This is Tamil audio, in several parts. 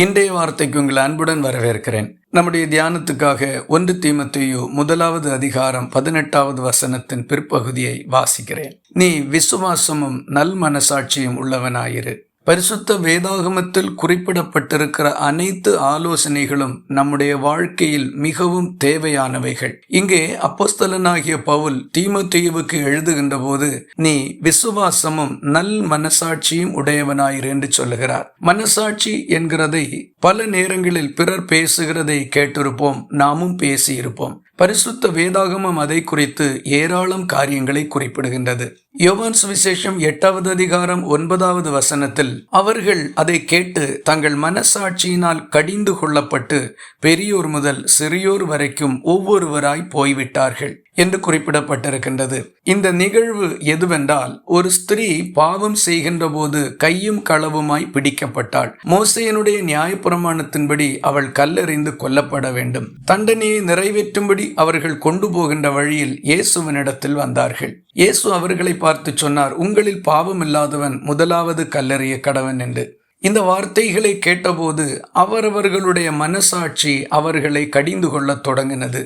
இன்றைய வார்த்தைக்கு உங்கள் அன்புடன் வரவேற்கிறேன். நம்முடைய தியானத்துக்காக 1 தீமோத்தேயு 1வது அதிகாரம் 18வது வசனத்தின் பிற்பகுதியை வாசிக்கிறேன். நீ விசுவாசமும் நல் மனசாட்சியும் உள்ளவனாயிரு. பரிசுத்த வேதாகமத்தில் குறிப்பிடப்பட்டிருக்கிற அனைத்து ஆலோசனைகளும் நம்முடைய வாழ்க்கையில் மிகவும் தேவையானவைகள். இங்கே அப்போஸ்தலனாகிய பவுல் தீமோத்தேயுவுக்கு எழுதுகின்ற போது நீ விசுவாசமும் நல் மனசாட்சியும் உடையவனாயிரு என்று சொல்லுகிறார். மனசாட்சி என்கிறதை பல நேரங்களில் பிறர் பேசுகிறதை கேட்டிருப்போம், நாமும் பேசியிருப்போம். பரிசுத்த வேதாகமம் அதை குறித்து ஏராளம் காரியங்களை குறிப்பிடுகின்றது. யோவான் சுவிசேஷம் 8வது அதிகாரம் 9வது வசனத்தில் அவர்கள் அதை கேட்டு தங்கள் மனசாட்சியினால் கடிந்து கொள்ளப்பட்டு பெரியோர் முதல் சிறியோர் வரைக்கும் ஒவ்வொருவராய் போய்விட்டார்கள் என்று குறிப்பிடப்பட்டிருக்கின்றது. இந்த நிகழ்வு எதுவென்றால், ஒரு ஸ்திரீ பாவம் செய்கின்ற போது கையும் களவுமாய் பிடிக்கப்பட்டாள். மோசேயினுடைய நியாயப்பிரமாணத்தின்படி அவள் கல்லெறிந்து கொல்லப்பட வேண்டும். தண்டனையை நிறைவேற்றும்படி அவர்கள் கொண்டு போகின்ற வழியில் இயேசுவினிடத்தில் வந்தார்கள். இயேசு அவர்களை பார்த்து சொன்னார், உங்களில் பாவம் இல்லாதவன் முதலாவது கல்லெறிய கடவன் என்று. இந்த வார்த்தைகளை கேட்டபோது அவரவர்களுடைய மனசாட்சி அவர்களை கடிந்து கொள்ளத் தொடங்கினது.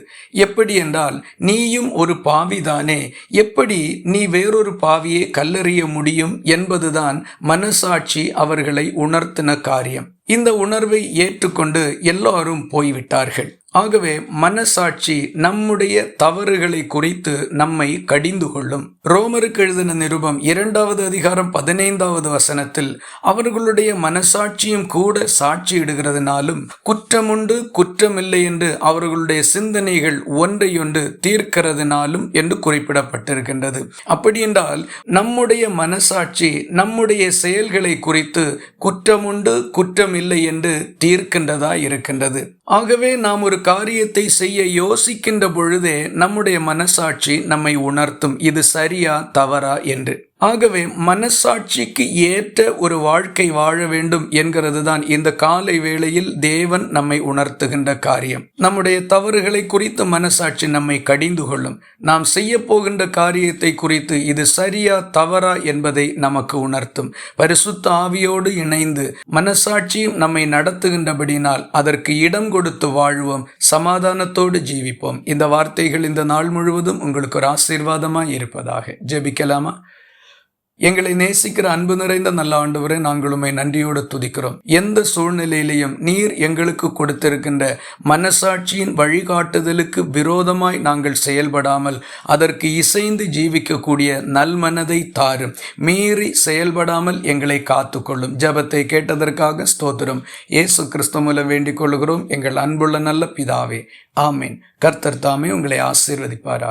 எப்படி என்றால், நீயும் ஒரு பாவிதானே, எப்படி நீ வேறொரு பாவியை கல்லெறிய முடியும் என்பதுதான் மனசாட்சி அவர்களை உணர்த்தின காரியம். இந்த உணர்வை ஏற்றுக்கொண்டு எல்லாரும் போய்விட்டார்கள். ஆகவே மனசாட்சி நம்முடைய தவறுகளை குறித்து நம்மை கடிந்து கொள்ளும். ரோமருக்கு எழுதின நிருபம் 2வது அதிகாரம் 15வது வசனத்தில் அவர்களுடைய மனசாட்சியும் கூட சாட்சியிடுகிறதுனாலும் குற்றமுண்டு குற்றமில்லை என்று அவர்களுடைய சிந்தனைகள் ஒன்றையொன்று தீர்க்கிறதுனாலும் என்று குறிப்பிடப்பட்டிருக்கின்றது. அப்படி என்றால் நம்முடைய மனசாட்சி நம்முடைய செயல்களை குறித்து குற்றமுண்டு குற்றமில்லை என்று தீர்க்கின்றதா இருக்கின்றது. ஆகவே நாம் ஒரு காரியத்தை செய்ய யோசிக்கின்ற பொழுதே நம்முடைய மனசாட்சி நம்மை உணர்த்தும், இது சரியா தவறா என்று. ஆகவே மனசாட்சிக்கு ஏற்ற ஒரு வாழ்க்கை வாழ வேண்டும் என்கிறது தான் இந்த காலை வேளையில் தேவன் நம்மை உணர்த்துகின்ற காரியம். நம்முடைய தவறுகளை குறித்து மனசாட்சி நம்மை கடிந்து கொள்ளும். நாம் செய்ய போகின்ற காரியத்தை குறித்து இது சரியா தவறா என்பதை நமக்கு உணர்த்தும். பரிசுத்த ஆவியோடு இணைந்து மனசாட்சியும் நம்மை நடத்துகின்றபடினால் அதற்கு இடம் கொடுத்து வாழ்வோம், சமாதானத்தோடு ஜீவிப்போம். இந்த வார்த்தைகள் இந்த நாள் முழுவதும் உங்களுக்கு ஒரு ஆசீர்வாதமாய் இருப்பதாக. ஜெபிக்கலாமா? எங்களை நேசிக்கிற அன்பு நிறைந்த நல்ல ஆண்டவரே, நாங்கள் உம்மை நன்றியோடு துதிக்கிறோம். எந்த சூழ்நிலையிலையும் நீர் எங்களுக்கு கொடுத்திருக்கின்ற மனசாட்சியின் வழிகாட்டுதலுக்கு விரோதமாய் நாங்கள் செயல்படாமல் அதற்கு இசைந்து ஜீவிக்கக்கூடிய நல்மனதை தாரும். மீறி செயல்படாமல் எங்களை காத்துக்கொள்ளும். ஜெபத்தை கேட்டதற்காக ஸ்தோத்திரம். இயேசு கிறிஸ்து மூலம் வேண்டிக் கொள்கிறோம் எங்கள் அன்புள்ள நல்ல பிதாவே, ஆமேன். கர்த்தர் தாமே உங்களை ஆசீர்வதிப்பாராக.